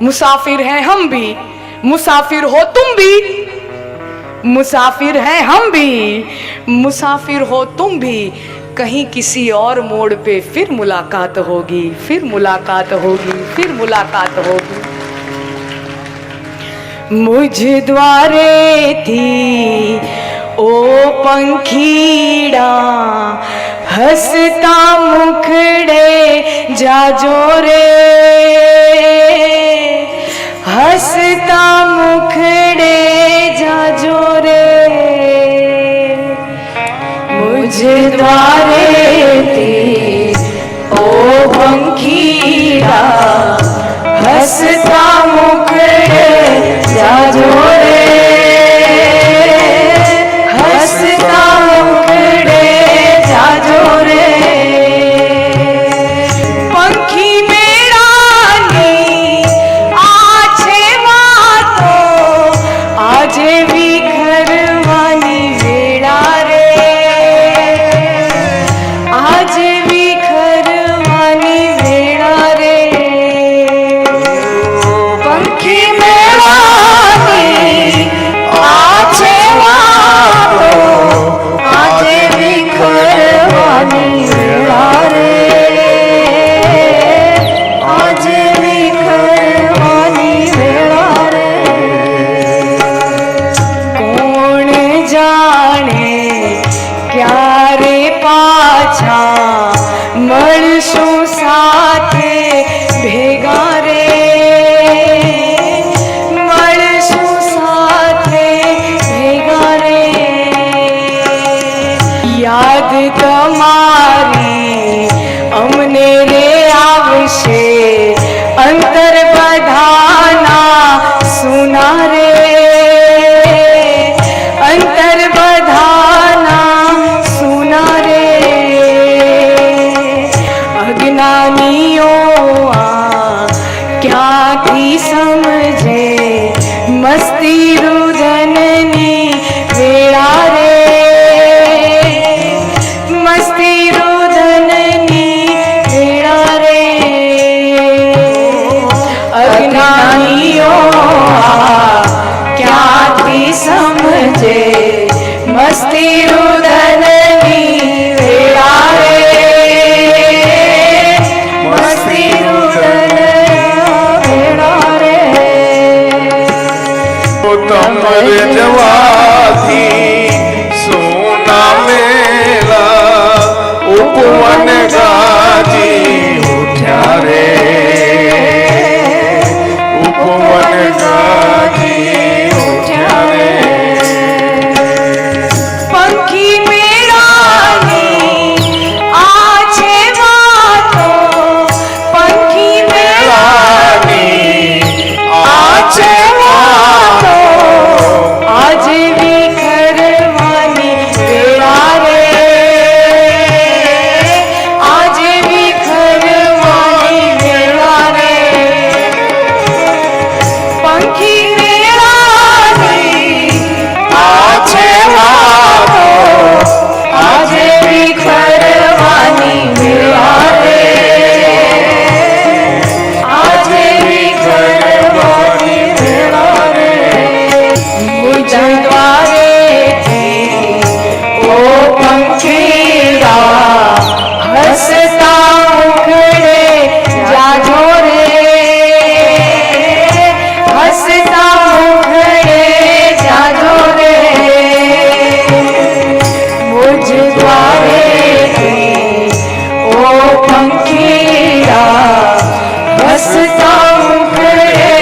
मुसाफिर हैं हम भी, मुसाफिर हो तुम भी, मुसाफिर हैं हम भी, मुसाफिर हो तुम भी। कहीं किसी और मोड़ पे फिर मुलाकात होगी, फिर मुलाकात होगी, फिर मुलाकात होगी। मुझ द्वारे थी ओ पंखीड़ा, हंसता मुखड़े जाजो रे, हंसता मुखड़े जाजो रे। मुझ द्वारे थी ओ पंखीड़ा, हंसता मुखड़े जाजो रे, हंसता मुखड़े जाजो रे। पंखी मेरानी आछे वातो, आजे विखरवानी वेड़ा रे, आजे विखरवानी वेड़ा रे। पंखी मेरानी आछे वातो, आजे विखरवानी वेड़ा रे, आजे विखरवानी वेड़ा रे। कोण जाने क्यारे पाछा મળશું સાથે ભેગા રે, મળશું સાથે ભેગા રે। યાદ તમારી અમને રે આવશે, અંતર બધાના સુના રે, અંતર બધાના સુના રે। अज्ञानियों क्याथी समझे मस्ती रुदननी वेड़ा रे, मस्ती रुदननी वेड़ा रे। अज्ञानियों क्याथी समझे मस्ती रुदननी वेड़ा रे, मस्ती रुदन वेड़ा रे। तमर जवाथी सोना मेला, उपवन गाजी उठ्या रे, उपवन गाजी उठ्या रे। पंखी मेरानी आछे वातो, पंखी मेरानी आछे वातो, आजे विखरवानी वेड़ा रे, आजे विखरवानी वेड़ा रे। पंखी मेरानी आछे वातो, आजे विखरवानी वेड़ा रे, आजे विखरवानी वेड़ा रे। मुझ द्वारे थी ओ पंखीड़ा, हंसता मुखड़े जाजो रे, हंसता मुखड़े जाजो रे। मुझ द्वारे थी ओ पंखीड़ा, हंसता मुखड़े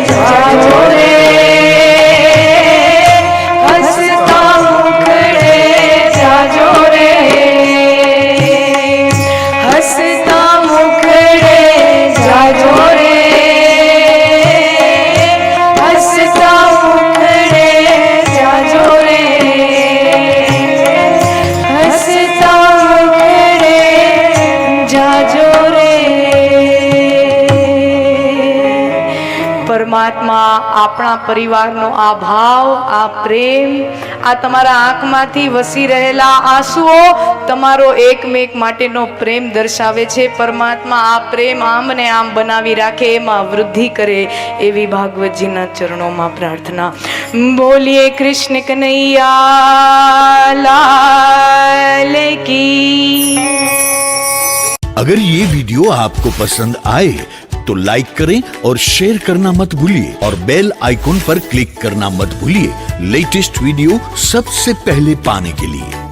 जाजो रे, हंसता मुखड़े जाजो रे, हंसता मुखड़े जाजो रे, हंसता પરમાત્મા આપણા પરિવારનો આ ભાવ, આ પ્રેમ, આ તમારા આંખમાંથી વસી રહેલા આંસુઓ તમારો એકમેક માટેનો પ્રેમ દર્શાવે છે. પરમાત્મા આ પ્રેમ આમ ને આમ બનાવી રાખે, એમાં વૃદ્ધિ કરે, એવી ભાગવતજીના ચરણોમાં પ્રાર્થના. બોલીએ કૃષ્ણ કનૈયા લાલ કી. अगर ये वीडियो आपको पसंद आए तो लाइक करें और शेयर करना मत भूलिए और बेल आइकॉन पर क्लिक करना मत भूलिए लेटेस्ट वीडियो सबसे पहले पाने के लिए.